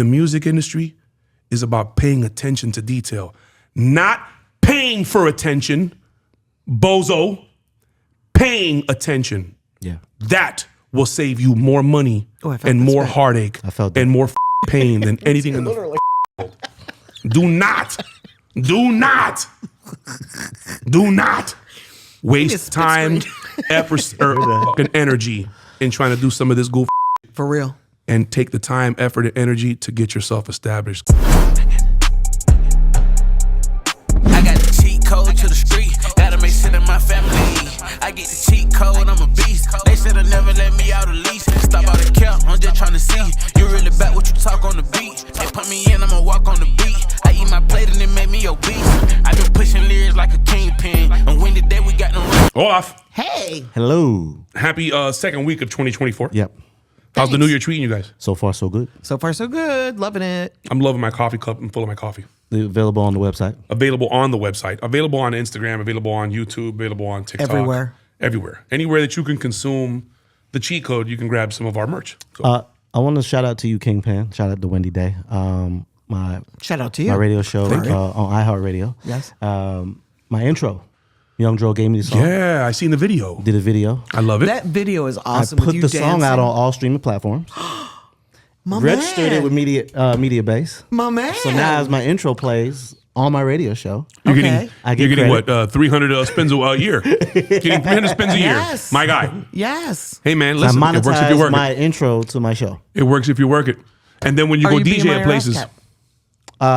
The music industry is about paying attention to detail, not paying for attention, bozo, paying attention. Yeah. That will save you more money and more heartache and more pain than anything in the world. Do not waste time, effort, or fucking energy in trying to do some of this goof. For real. And take the time, effort, and energy to get yourself established. I got the cheat code to the street. Gotta make shit in my family. I get the cheat code, I'm a beast. They should've never let me out of lease. Stop all the cap, I'm just trying to see. You really back what you talk on the beat. They put me in, I'ma walk on the beat. I eat my plate and it made me obese. I been pushing lyrics like a kingpin. And when the day we got no Olaf. Hey. Hello. Happy second week of 2024. Yep. How's the new year treating you guys? So far, so good. So far, so good. Loving it. I'm loving my coffee cup. I'm full of my coffee. Available on the website. Available on the website. Available on Instagram. Available on YouTube. Available on TikTok. Everywhere. Everywhere. Anywhere that you can consume the cheat code, you can grab some of our merch. So. I want to shout out to you, Kingpin. Shout out to Wendy Day. Shout out to you. My radio show on iHeart Radio. Yes. My intro. Young Dro gave me the song. Yeah, I seen the video. Did a video. I love it. That video is awesome. I put with you the song out dancing. on all streaming platforms. My Registered man. it with Media Base. My man. So now as my intro plays on my radio show, You're Okay. getting what, 300 spins a year? Getting 300 spins a year. Yes. My guy. Yes. Hey, man, I listen, it works if you monetize work my it. intro to my show. It works if you work it. And then when you Are go you DJ BMI at or places, ASCAP?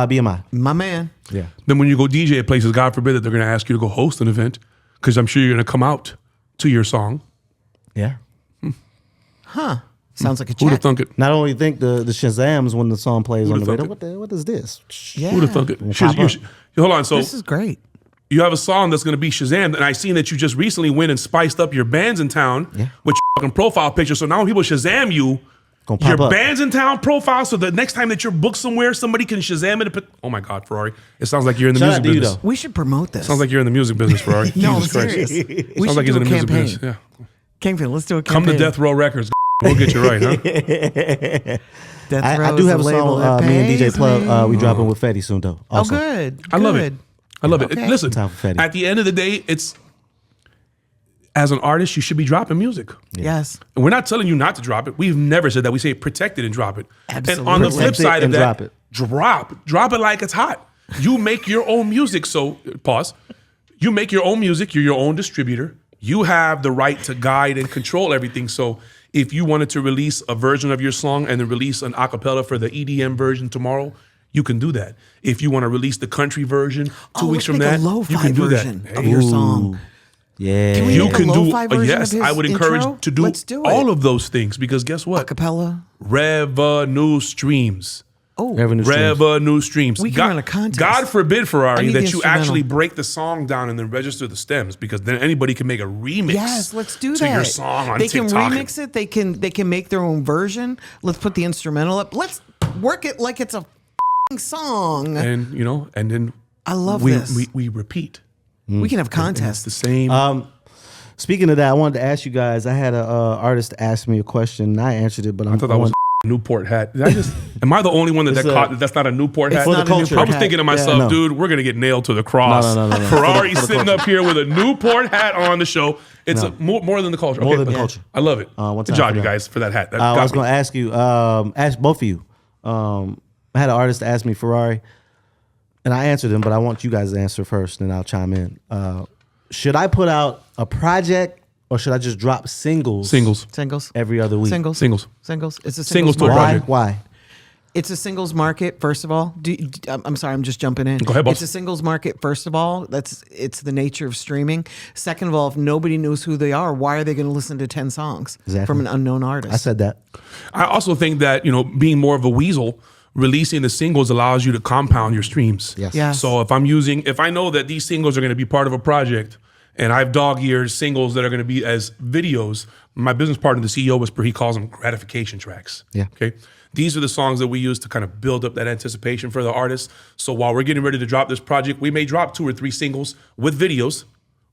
BMI. My man. Yeah. then when you go DJ at places, God forbid that they're going to ask you to go host an event because I'm sure you're going to come out to your song. Yeah. Sounds like a Who'd have check. thunk it? Not only think the Shazams when the song plays on the Who'da radio. thunk What is this? Yeah. Who'd have thunk it? Pop up. Hold on. So This is great. you have a song that's going to be Shazam, and I seen that you just recently went and spiced up your bands in town with your fucking profile picture. So now when people Shazam you, Gonna pop your up. bands in town profile, so the next time that you're booked somewhere, somebody can Shazam it. And put, oh my God, Ferrari! It sounds like you're in the Shout music out to you, business. though. We should promote this. Sounds like you're in the music business, Ferrari. No, I'm Jesus Christ. serious. We Sounds should like he's do in a the music campaign. business. Yeah. Kingpin, let's do a Come campaign. to Death Row Records. We'll get you right, huh? Death I Row do is have the a label song. that Me and DJ pays Plug. me. We dropping with Fetty soon though. Oh, Also. good. I love it. Good. I love Okay. it. Listen, Time for Fetty. at the end of the day, it's as an artist, you should be dropping music. Yes. And we're not telling you not to drop it. We've never said that. We say protect it and drop it. Absolutely. And on the flip Protect it side of and that, drop it. drop it like it's hot. You make your own music. So pause. You make your own music. You're your own distributor. You have the right to guide and control everything. So if you wanted to release a version of your song and then release an acapella for the EDM version tomorrow, you can do that. If you want to release the country version 2 weeks from that, a lo-fi you can do version that. of your song. Yeah. Can we You make a can do lo-fi version yes. of his I would encourage intro? to do, Let's do it. all of those things because guess what? Acapella. Revenue streams. Oh, Revenue streams. We can run a contest. God forbid, I Ferrari, need that the you instrumental. actually break the song down and then register the stems because then anybody can make a remix. yes, let's do to that. your song on they TikTok. can remix it. They can make their own version. Let's put the instrumental up. Let's work it like it's a f***ing song. And and then I love we, this. we repeat. We can have It's contests. the same. Speaking of that, I wanted to ask you guys. I had an artist ask me a question. And I answered it, but I thought that was a Newport hat. Did I just? Am I the only one that It's caught that that's not a Newport hat? It's not a culture. I Newport was hat. thinking to myself, no. dude, we're gonna get nailed to the cross. No. Ferrari For the sitting culture. up here with a Newport hat on the show. It's more than the culture. More than but the culture. I love it. One Good time job, for you that. guys, for that hat. That I got was me. going to ask you, ask both of you. I had an artist ask me, Ferrari, and I answered him, but I want you guys to answer first, and I'll chime in. Should I put out a project or should I just drop singles? Singles. Every other week. Singles. Singles. It's a Singles singles to a market. Why? project. Why? It's a singles market, first of all. I'm sorry, I'm just jumping in. Go ahead, boss. It's a singles market, first of all. It's the nature of streaming. Second of all, if nobody knows who they are, why are they going to listen to 10 songs Exactly. from an unknown artist? I said that. I also think that, being more of a weasel, releasing the singles allows you to compound your streams. Yes. Yes. So if I know that these singles are going to be part of a project and I have dog-eared singles that are going to be as videos, my business partner, the CEO, he calls them gratification tracks. Yeah. Okay. These are the songs that we use to kind of build up that anticipation for the artist. So while we're getting ready to drop this project, we may drop 2 or 3 singles with videos,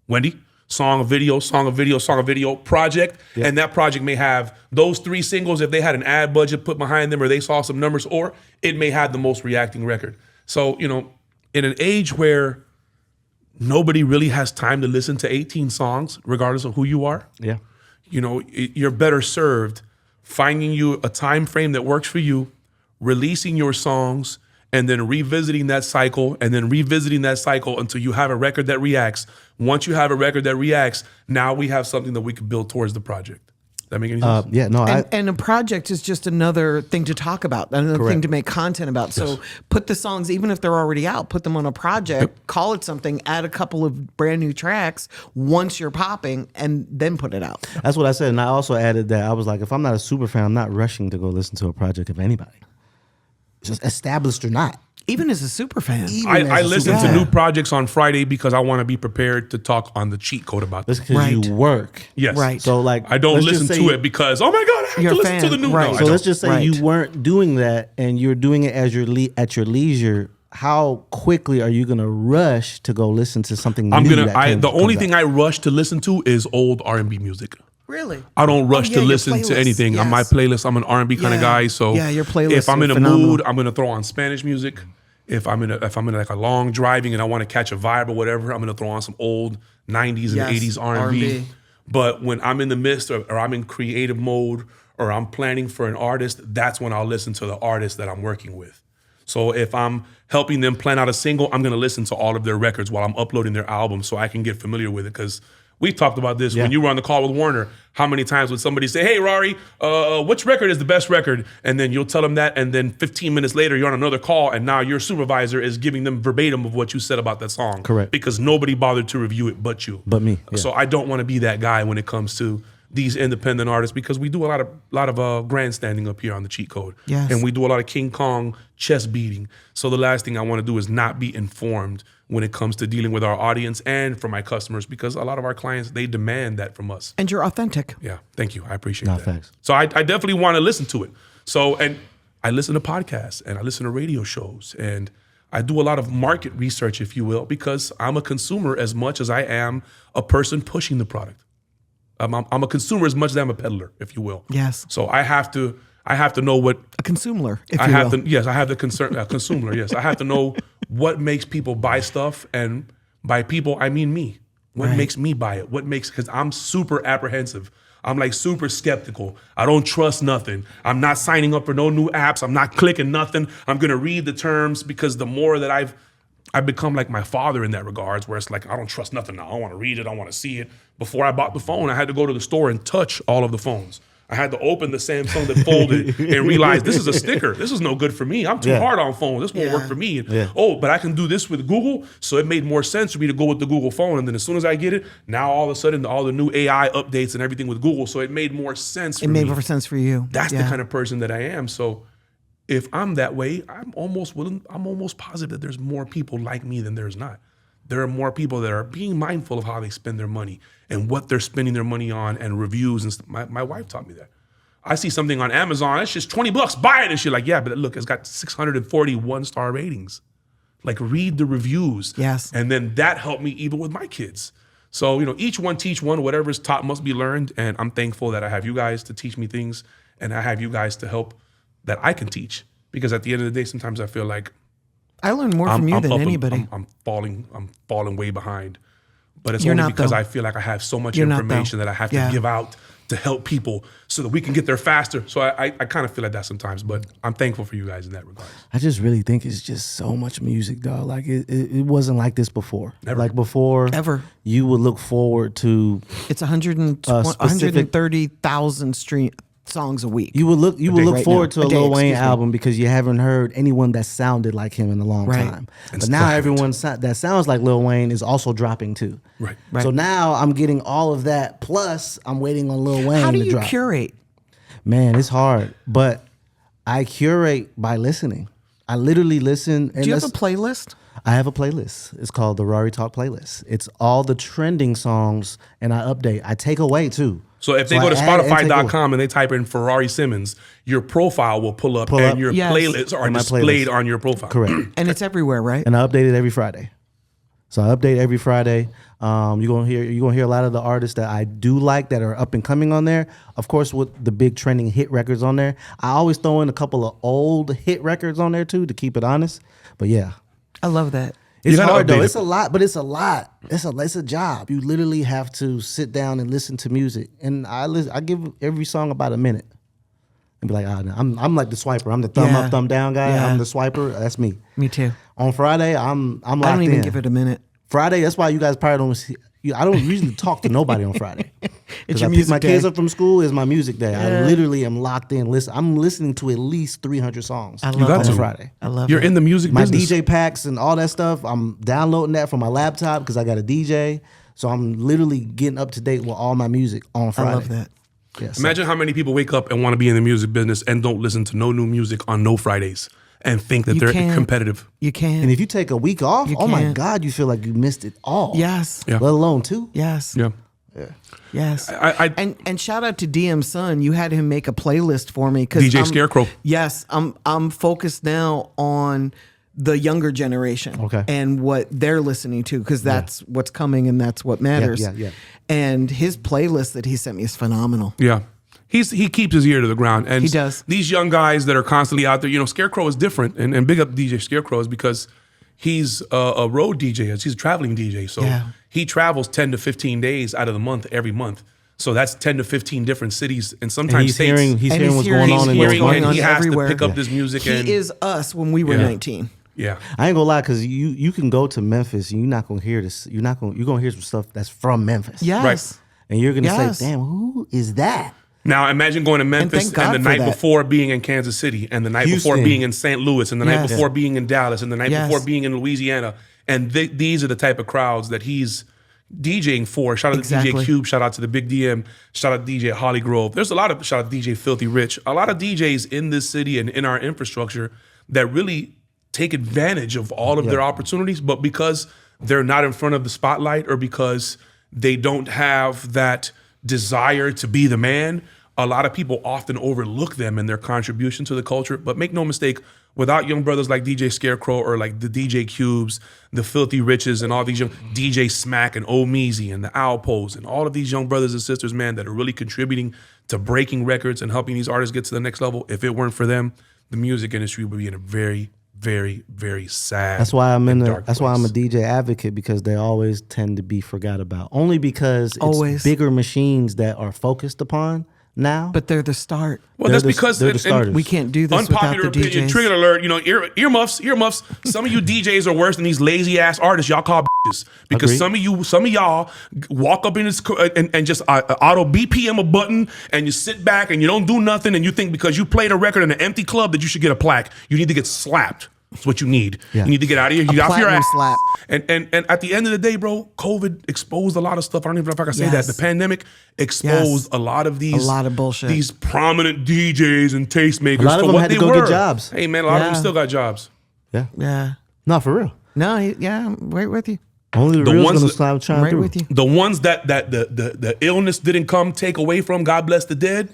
Wendy, song, a video, song, a video, song, a video project. And that project may have those 3 singles if they had an ad budget put behind them or they saw some numbers, or it may have the most reacting record. So, in an age where nobody really has time to listen to 18 songs, regardless of who you are, Yeah. You're better served finding you a time frame that works for you, releasing your songs, and then revisiting that cycle, and then revisiting that cycle until you have a record that reacts. Once you have a record that reacts, now we have something that we can build towards the project. That make any sense? Yeah, no, And a project is just another thing to talk about, another thing to make content about. So put the songs, even if they're already out, put them on a project, call it something, add a couple of brand new tracks once you're popping, and then put it out. that's what I said. And I also added that I was like, if I'm not a super fan, I'm not rushing to go listen to a project of anybody, just established or not. Even as a super fan. I listen to new projects on Friday because I want to be prepared to talk on the cheat code about That's this. because you work. Yes. Right. So like, I don't let's listen just to say- it because, oh my God, I have You're to a listen to the fan, new. right. No, I So don't. let's just say Right. you weren't doing that, and you're doing it as at your leisure. How quickly are you gonna rush to go listen to something new? The only thing I rush to listen to is old R&B music. Really? I don't rush yeah, to your listen to playlist. anything. On my Yes. playlist, I'm an R&B kind of Yeah. guy. So Yeah, your playlists if I'm are in a phenomenal. mood, I'm gonna throw on Spanish music. If I'm in like a long driving and I want to catch a vibe or whatever, I'm gonna throw on some old 90s and Yes, 80s R&B. R&B. But when I'm in the midst or I'm in creative mode or I'm planning for an artist, that's when I'll listen to the artist that I'm working with. So if I'm helping them plan out a single, I'm gonna listen to all of their records while I'm uploading their album so I can get familiar with it. Because we talked about this when you were on the call with Warner. How many times would somebody say, hey, Rari, which record is the best record? And then you'll tell them that, and then 15 minutes later, you're on another call, and now your supervisor is giving them verbatim of what you said about that song. Correct. Because nobody bothered to review it but you. But me, yeah. So I don't want to be that guy when it comes to these independent artists, because we do a lot of grandstanding up here on the cheat code. Yes. And we do a lot of King Kong chest beating. So the last thing I want to do is not be informed when it comes to dealing with our audience and for my customers, because a lot of our clients, they demand that from us. And you're authentic. Yeah, thank you. I appreciate No, that. thanks. So I definitely want to listen to it. So, and I listen to podcasts and I listen to radio shows and I do a lot of market research, if you will, because I'm a consumer as much as I am a person pushing the product. I'm a consumer as much as I'm a peddler, if you will. Yes. So I have to know what A consumer, if I you have will. to. Yes, I have the consumer. Yes, I have to know what makes people buy stuff, and by people I mean me. What Right. makes me buy it? What makes, because I'm super apprehensive. I'm like super skeptical. I don't trust nothing. I'm not signing up for no new apps. I'm not clicking nothing. I'm gonna read the terms, because the more that I've become like my father in that regards, where it's like, I don't trust nothing now. I want to read it. I want to see it. Before I bought the phone, I had to go to the store and touch all of the phones. I had to open the Samsung that folded and realize this is a sticker. This is no good for me. I'm too hard on phones. This won't work for me. Oh, but I can do this with Google. So it made more sense for me to go with the Google phone. And then as soon as I get it, now all of a sudden all the new AI updates and everything with Google. So it made more sense for It me. made more sense for you. That's the Yeah. kind of person that I am. So if I'm that way, I'm almost positive that there's more people like me than there's not. There are more people that are being mindful of how they spend their money and what they're spending their money on, and reviews and stuff. My wife taught me that. I see something on Amazon, it's just $20, buy it. And she's like, yeah, but look, it's got 640 one-star ratings. Like, read the reviews. Yes. And then that helped me even with my kids. So, each one teach one, whatever's taught must be learned. And I'm thankful that I have you guys to teach me things, and I have you guys to help that I can teach. Because at the end of the day, sometimes I feel like I learned more from you than anybody. I'm falling way behind. But it's You're only not, because though. I feel like I have so much You're not, though. information that I have to Yeah. give out to help people so that we can get there faster. So I kind of feel like that sometimes, but I'm thankful for you guys in that regard. I just really think it's just so much music, dog. Like it wasn't like this before. Never. Like before, Ever. you would look forward to. It's 120 specific- 130,000 songs a week. You would look Right forward now. to a A day, Lil Wayne excuse me. album because you haven't heard anyone that sounded like him in a long Right. time. And But now still everyone that sounds like Lil Wayne is also dropping too. Right. Right. So now I'm getting all of that. Plus, I'm waiting on Lil Wayne How do to you drop. curate? Man, it's hard, but I curate by listening. I literally listen. And Do you have a that's- playlist? I have a playlist. It's called the Rari Talk playlist. It's all the trending songs, and I update. I take away too. So if they I go to add and take away. Spotify.com and they type in Ferrari Simmons, your profile will pull up Pull and up. your Yes. playlists are And my displayed playlist. on your profile. Correct. And it's everywhere, right? And I update it every Friday. So I update every Friday. You're gonna hear a lot of the artists that I do like that are up and coming on there. Of course, with the big trending hit records on there. I always throw in a couple of old hit records on there too to keep it honest. But yeah, I love that. it's gotta hard update though. it. It's a lot, but it's a lot. It's a job. You literally have to sit down and listen to music. And I give every song about a minute. And be like, I'm like the swiper. I'm the thumb up, thumb down guy. Yeah. I'm the swiper. That's me. Me too. On Friday, I'm locked in. I don't even give it a minute. Friday, that's why you guys probably don't see. I don't usually talk to nobody on Friday. It's I your pick music my day. kids up from school. Is my music day. I literally am locked in. I'm listening to at least 300 songs I love got it. to. on Friday. I love You're it. in the music My business. DJ packs and all that stuff. I'm downloading that from my laptop because I got a DJ. So I'm literally getting up to date with all my music on Friday. I love that. Yes. Imagine how many people wake up and want to be in the music business and don't listen to no new music on no Fridays and think that You they're can't. competitive. You can. And if you take a week off, You oh my can't. God, you feel like you missed it all. Yes. Yeah. Let alone 2. Yes. Yeah. Yes. I- and shout out to DM Son. You had him make a playlist for me. DJ I'm, Scarecrow. Yes. I'm focused now on the younger generation. Okay. And what they're listening to, because that's what's coming and that's what matters. yeah. And his playlist that he sent me is phenomenal. Yeah. He keeps his ear to the ground. And He does. These young guys that are constantly out there, Scarecrow is different. And big up DJ Scarecrow is because he's a road DJ. He's a traveling DJ. So Yeah. he travels 10 to 15 days out of the month every month. So that's 10 to 15 different cities and sometimes And he's states. hearing, And he's he's hearing what's hearing- going on he's in hearing those going and on he has everywhere. to pick up this music. And He is us when we were Yeah. 19. yeah. I ain't gonna lie, because you can go to Memphis and you're not gonna hear this. You're gonna hear some stuff that's from Memphis. Yes. Right. And you're gonna Yes. say, damn, who is that? Now imagine going to Memphis thank God and the for night that. before being in Kansas City and the night before Houston. being in St. Louis and the night Yes. before being in Dallas and the night Yes. before being in Louisiana. And these are the type of crowds that he's DJing for. Shout out to Exactly. DJ Cube. Shout out to the Big DM. Shout out to DJ Holly Grove. There's a lot of, shout out to DJ Filthy Rich. A lot of DJs in this city and in our infrastructure that really take advantage of all of their opportunities, but because they're not in front of the spotlight or because they don't have that desire to be the man, a lot of people often overlook them and their contribution to the culture. But make no mistake, without young brothers like DJ Scarecrow or like the DJ Cubes, the Filthy Riches, and all these young DJ Smack and Omeezy and the Alpos and all of these young brothers and sisters, man, that are really contributing to breaking records and helping these artists get to the next level. If it weren't for them, the music industry would be in a very, very, very sad. That's why I'm and dark why I'm a place. DJ advocate, because they always tend to be forgot about. Only because it's Always. bigger machines that are focused upon now. But they're the start. Well, They're that's the- because they're the and starters. We can't do this unpopular without the opinion. DJs. Trigger alert! Earmuffs. Some of you DJs are worse than these lazy ass artists y'all call bitches. Because Agreed. some of y'all walk up in this and just auto BPM a button and you sit back and you don't do nothing and you think because you played a record in an empty club that you should get a plaque. You need to get slapped. That's what you need. Yeah. You need to get out of here. You off your platinum ass. slap. And at the end of the day, bro, COVID exposed a lot of stuff. I don't even know if I can say Yes. that. The pandemic exposed Yes. a lot of these, A lot of bullshit. These prominent DJs and tastemakers. A lot of for them what had to they go get were. jobs. Hey man, a lot of them Yeah. still got jobs. yeah, Yeah. no, for real. No, I'm right with you. Only the The real's ones gonna that- stop I'm trying right through. with you. The ones that the illness didn't come take away from, God bless the dead.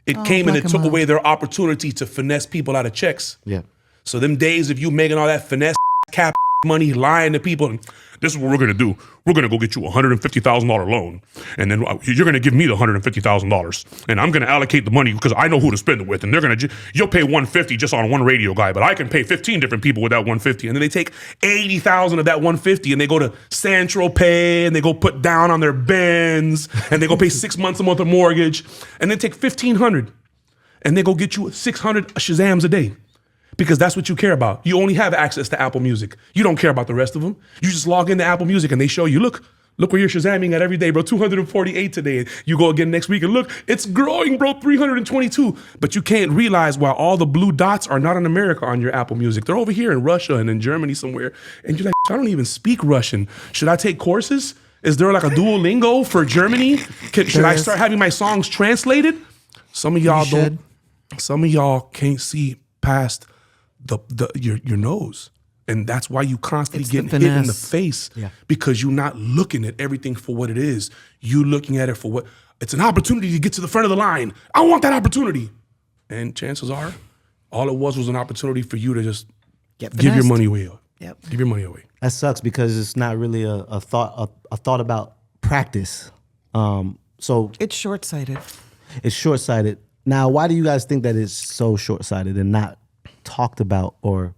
It came and black it and took mild. away their opportunity to finesse people out of checks. Yeah, So them days of you making all that finesse cap money, lying to people, and this is what we're gonna do. We're gonna go get you a $150,000 loan, and then you're gonna give me the $150,000, and I'm gonna allocate the money because I know who to spend it with, and they're gonna you'll pay $150 just on one radio guy, but I can pay 15 different people with that $150, and then they take $80,000 of that $150 and they go to Central Pay and they go put down on their Benz and they go pay 6 months a month of mortgage, and then take $1,500 and they go get you 600 Shazams a day. Because that's what you care about. You only have access to Apple Music. You don't care about the rest of them. You just log into Apple Music and they show you, look where you're Shazamming at every day, bro. 248 today. You go again next week and look, it's growing, bro, 322. But you can't realize why all the blue dots are not in America on your Apple Music. They're over here in Russia and in Germany somewhere. And you're like, I don't even speak Russian. Should I take courses? Is there like a Duolingo for Germany? Should I is. start having my songs translated? Some of y'all should. Some of y'all can't see past your nose, and that's why you constantly It's the getting hit in the finesse. face. Yeah. Because you're not looking at everything for what it is. You looking at it for what it's an opportunity to get to the front of the line. I want that opportunity, and chances are, all it was an opportunity for you to just Get give your finessed. money away. Yep. Give your money away. That sucks because it's not really a thought about practice. So It's short-sighted. it's short-sighted. Now, why do you guys think that it's so short-sighted and not talked about or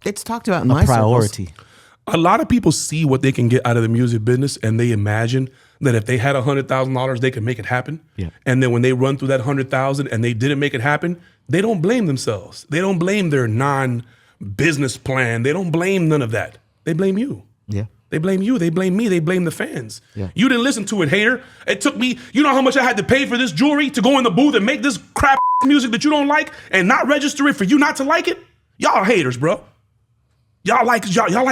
It's talked about in a my priority? circles. A lot of people see what they can get out of the music business, and they imagine that if they had $100,000, they could make it happen. Yeah. And then when they run through that 100,000 and they didn't make it happen, they don't blame themselves. They don't blame their non-business plan. They don't blame none of that. They blame you. Yeah. They blame you. They blame me. They blame the fans. Yeah. You didn't listen to it, hater. It took me, you know how much I had to pay for this jewelry to go in the booth and make this crap music that you don't like and not register it for you not to like it? Y'all haters, bro. Y'all like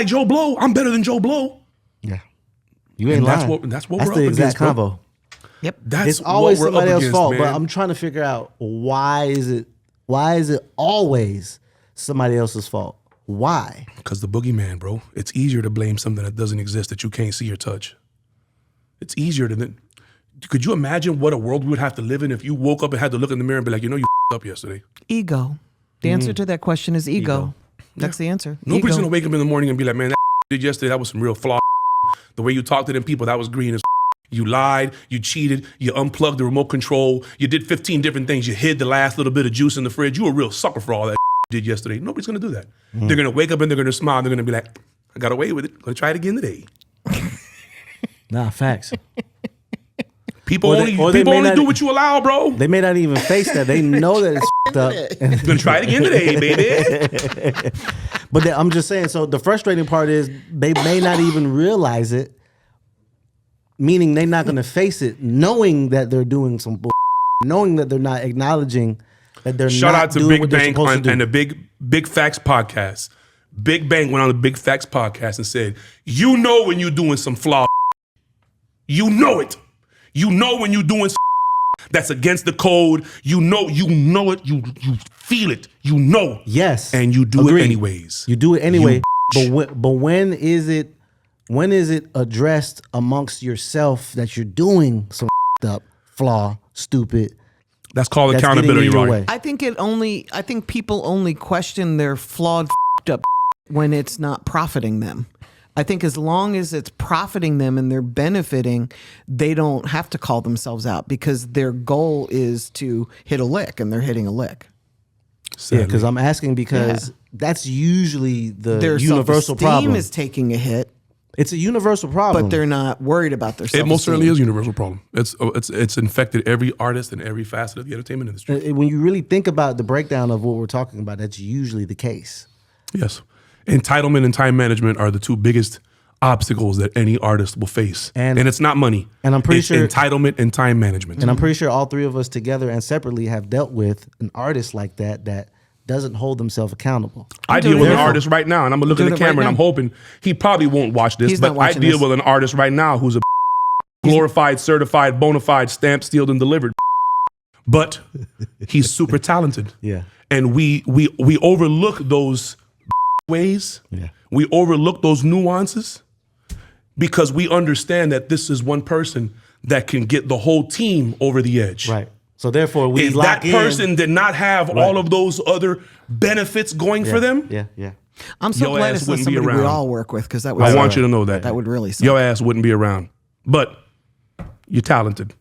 Joe Blow. I'm better than Joe Blow. Yeah. You ain't And that's lying. that's what That's we're the up exact against, bro. convo. Yep. That's It's always what we're somebody up else's against, fault, man. but I'm trying to figure out why is it always somebody else's fault? Why? Because the boogeyman, bro. It's easier to blame something that doesn't exist that you can't see or touch. It's easier to. Could you imagine what a world we would have to live in if you woke up and had to look in the mirror and be like, you up yesterday? Ego. The answer to that question is ego. That's the answer. Nobody's Ego. gonna wake up in the morning and be like, man, that did yesterday, that was some real flaw. The way you talked to them people, that was green as. You lied, you cheated, you unplugged the remote control, you did 15 different things, you hid the last little bit of juice in the fridge. You were a real sucker for all that you did yesterday. Nobody's gonna do that. They're gonna wake up and they're gonna smile and they're gonna be like, I got away with it. Gonna try it again today. Nah, facts. People Or only, they- or they people may only not- do what you allow, bro. They may not even face that. They know that it's up. Gonna try it again today, baby. But I'm just saying, so the frustrating part is they may not even realize it, meaning they're not going to face it, knowing that they're doing some bull, knowing that they're not acknowledging that they're Shout not out to doing Big what they're Bang supposed to do. and the Big Facts podcast. Big Bang went on the Big Facts podcast and said, you know when you're doing some flaw. You know it. You know when you're doing that's against the code. You know it. You feel it. You know. Yes. And you do Agreed. it anyways. You do it anyway. But when is it addressed amongst yourself that you're doing some up, flaw, stupid? That's called That's accountability, getting in your right? way. I think people only question their flawed up when it's not profiting them. I think as long as it's profiting them and they're benefiting, they don't have to call themselves out because their goal is to hit a lick and they're hitting a lick. Yeah, because I'm asking because that's usually the Their universal self-esteem problem. is taking a hit, It's a universal problem. but they're not worried about their self-esteem. It most certainly is a universal problem. It's infected every artist and every facet of the entertainment industry. When you really think about the breakdown of what we're talking about, that's usually the case. Yes. Entitlement and time management are the two biggest obstacles that any artist will face. And it's not money. and I'm pretty It's sure- entitlement and time management. And I'm pretty sure all three of us together and separately have dealt with an artist like that doesn't hold themselves accountable. I deal with an Therefore- artist right now, and I'm gonna look at Doing the it camera, right and I'm now. hoping he probably won't watch this, He's but not I watching deal this. with an artist right now who's a glorified, certified, bona fide, stamped, sealed, and delivered. But he's super talented. Yeah. And we overlook those ways. Yeah. We overlook those nuances because we understand that this is one person that can get the whole team over the edge. Right. So therefore, we If lock that in. person did not have all of those other benefits going for them, Yeah. I'm so Your glad ass it's not wouldn't be somebody we around. all work with because that would I suck. want you to know that. That would really suck. Your ass wouldn't be around. But you're talented.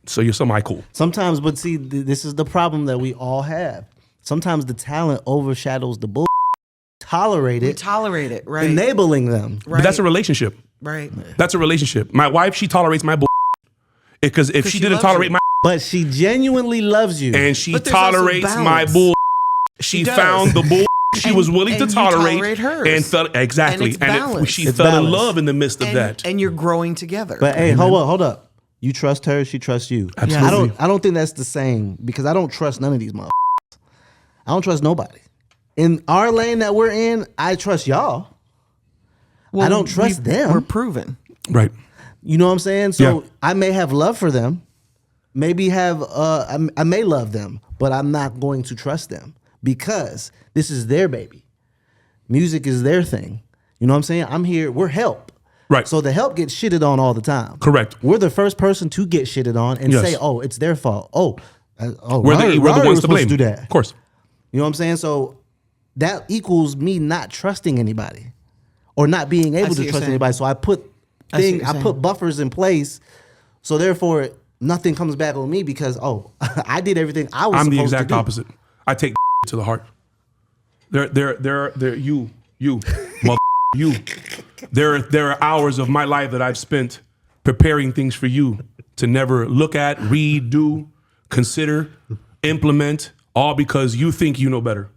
So you're somebody cool. Sometimes, but see, this is the problem that we all have. Sometimes the talent overshadows the bull. Tolerate We it, tolerate it, right? enabling them. But that's a relationship. right. That's a relationship. My wife, she tolerates my bull. Because if she she didn't loves tolerate you. my But she genuinely loves you. and she But there's also tolerates my balance. bull, she does. found the bull she was willing to and you tolerate tolerate hers. and felt exactly. And it's balance. she It's fell in balance. love in the midst of that. And you're growing together. But hey, hold up. You trust her, she trusts you. Absolutely. I don't think that's the same because I don't trust none of these motherfuckers. I don't trust nobody. In our lane that we're in, I trust y'all. Well, I don't trust them. We're proven. Right. You know what I'm saying? So Yeah. I may have love for them. Maybe have I may love them, but I'm not going to trust them because this is their baby. Music is their thing. You know what I'm saying? I'm here, we're help. Right. So the help gets shitted on all the time. Correct. We're the first person to get shitted on and Yes. say, "Oh, it's their fault." We're Rari the was ones to supposed blame. do that. Of course. You know what I'm saying? So that equals me not trusting anybody or not being able to trust anybody. So I put buffers in place. So therefore, nothing comes back on me because I did everything I was. I'm supposed the exact to do. opposite. I take to the heart. You, mother, you. There are hours of my life that I've spent preparing things for you to never look at, read, do, consider, implement, all because you think you know better.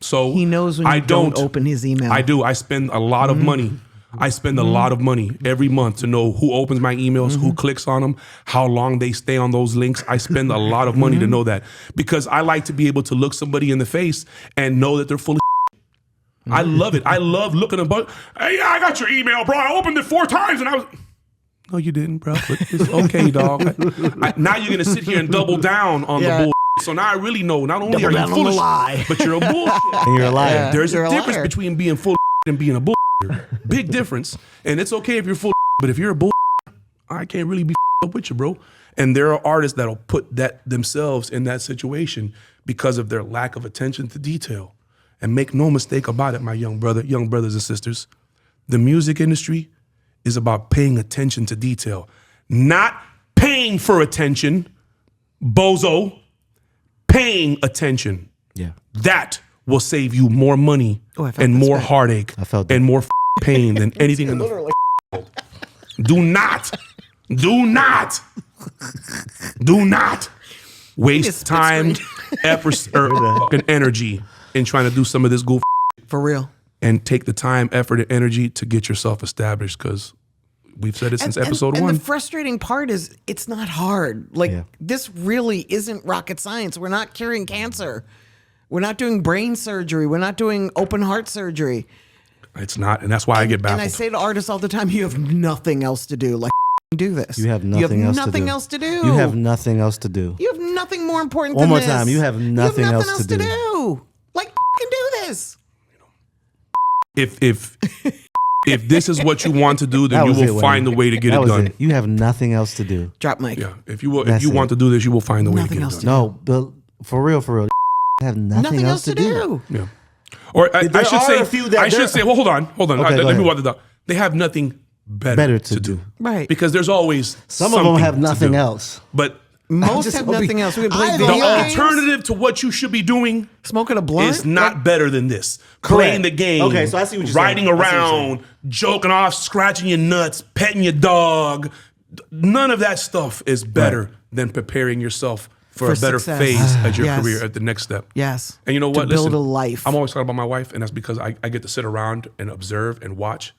So He knows when you don't open his email. I do. I spend a lot of money. I spend a lot of money every month to know who opens my emails, who clicks on them, how long they stay on those links. I spend a lot of money to know that because I like to be able to look somebody in the face and know that they're full of I love it. I love looking at hey, I got your email, bro. I opened it 4 times and I was, no, you didn't, bro. But it's okay, dog. Now you're going to sit here and double down on the bull. So now I really know, not only are you full of lie, but you're a bullshit. And you're a liar. Yeah, there's a difference between being full of and being a bull. Big difference. And it's okay if you're full of but if you're a bull, I can't really be up with you, bro. And there are artists that'll put that themselves in that situation because of their lack of attention to detail. And make no mistake about it, my young brothers and sisters, the music industry is about paying attention to detail, not paying for attention, bozo, paying attention. Yeah. That will save you more money and more heartache and more pain than anything in the world. Do not waste time, effort, or fucking energy in trying to do some of this goof. For real. And take the time, effort, and energy to get yourself established because we've said it since episode 1. And the frustrating part is it's not hard. This really isn't rocket science. We're not curing cancer. We're not doing brain surgery. We're not doing open heart surgery. It's not, and that's why I get baffled. And I say to artists all the time, you have nothing else to do. Do this. You have nothing else to do. You have nothing else to do. You have nothing more important One than more this. time. You have nothing else to do. Do this. If this is what you want to do, then you will find a way to get it done. You have nothing else to do. Drop mic. Yeah. If you want to do this, you will find a way to get it done. No, but for real, I have nothing else to do. Yeah. Or I should say, well, hold on. Okay, let me water that. They have nothing better to do. Right. Because there's always some of them have nothing else. But most have nothing else. We can play video the games. alternative to what you should be doing, smoking a blunt, is not better than this. Playing the game. Okay, so I see what you're riding saying. around, joking off, scratching your nuts, petting your dog. None of that stuff is better than preparing yourself for a better success. phase at your career at the next step. Yes. And you know what? To build a life. I'm always talking about my wife, and that's because I get to sit around and observe and watch.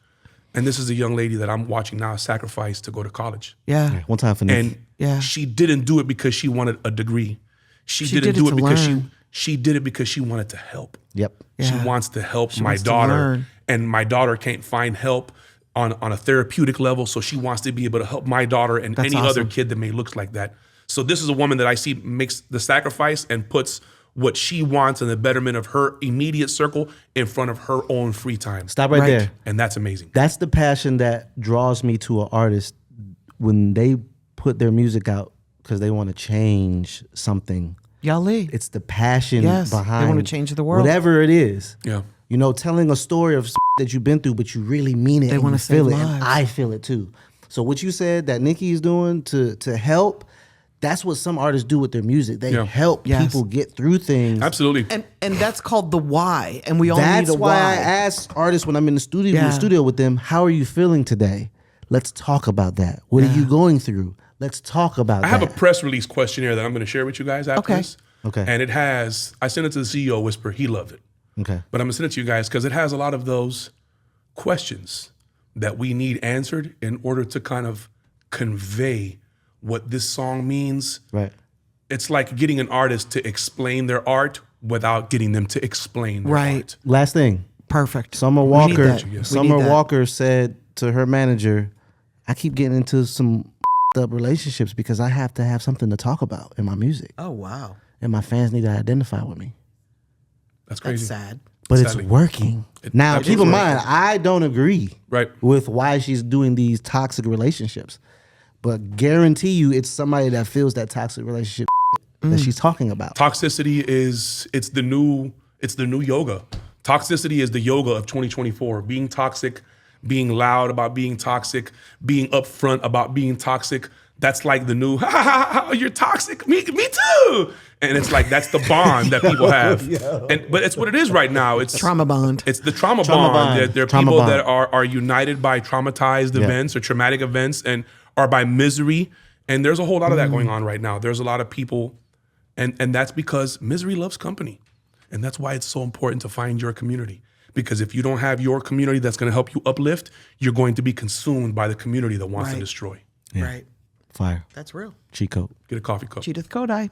And this is a young lady that I'm watching now sacrifice to go to college. Yeah. One time for And she didn't do it because she wanted a degree. She didn't do it because she did it because she wanted to help. Yep. Yeah. She wants to help my daughter. And my daughter can't find help on a therapeutic level. So she wants to be able to help my daughter and any other kid that may look like that. So this is a woman that I see makes the sacrifice and puts what she wants and the betterment of her immediate circle in front of her own free time. Stop right there. And that's amazing. That's the passion that draws me to an artist when they put their music out because they want to change something. Yali. It's the passion behind they want to change the world. Whatever it is. Yeah. You know, telling a story of that you've been through, but you really mean it. They want to feel it. And I feel it too. So what you said that Nikki is doing to help, that's what some artists do with their music. They help people get through things. Absolutely. And that's called the why. And we all need a why. That's why I ask artists when I'm in the studio with them, how are you feeling today? Let's talk about that. What are you going through? Let's talk about that. I have a press release questionnaire that I'm going to share with you guys after this. Okay. And I sent it to the CEO Whisper. He loved it. Okay. But I'm going to send it to you guys because it has a lot of those questions that we need answered in order to kind of convey what this song means. Right. It's like getting an artist to explain their art without getting them to explain their art. Last thing. Perfect. Summer Walker said to her manager, I keep getting into some up relationships because I have to have something to talk about in my music. Oh, wow. And my fans need to identify with me. That's crazy. That's sad. But it's working. Now, keep in mind, I don't agree with why she's doing these toxic relationships. But guarantee you it's somebody that feels that toxic relationship that she's talking about. Toxicity it's the new yoga. Toxicity is the yoga of 2024. Being toxic, being loud about being toxic, being upfront about being toxic. That's like the new, you're toxic, me too. And it's like, that's the bond that people have. But it's what it is right now. It's Trauma bond. It's the trauma bond. There are Trauma people bond. that are united by traumatized events or traumatic events and are by misery. And there's a whole lot of that going on right now. There's a lot of people, and that's because misery loves company. And that's why it's so important to find your community. Because if you don't have your community that's going to help you uplift, you're going to be consumed by the community that wants to destroy. Right. Fire. That's real. Cheat code. Get a coffee cup. Cheetah Kodai.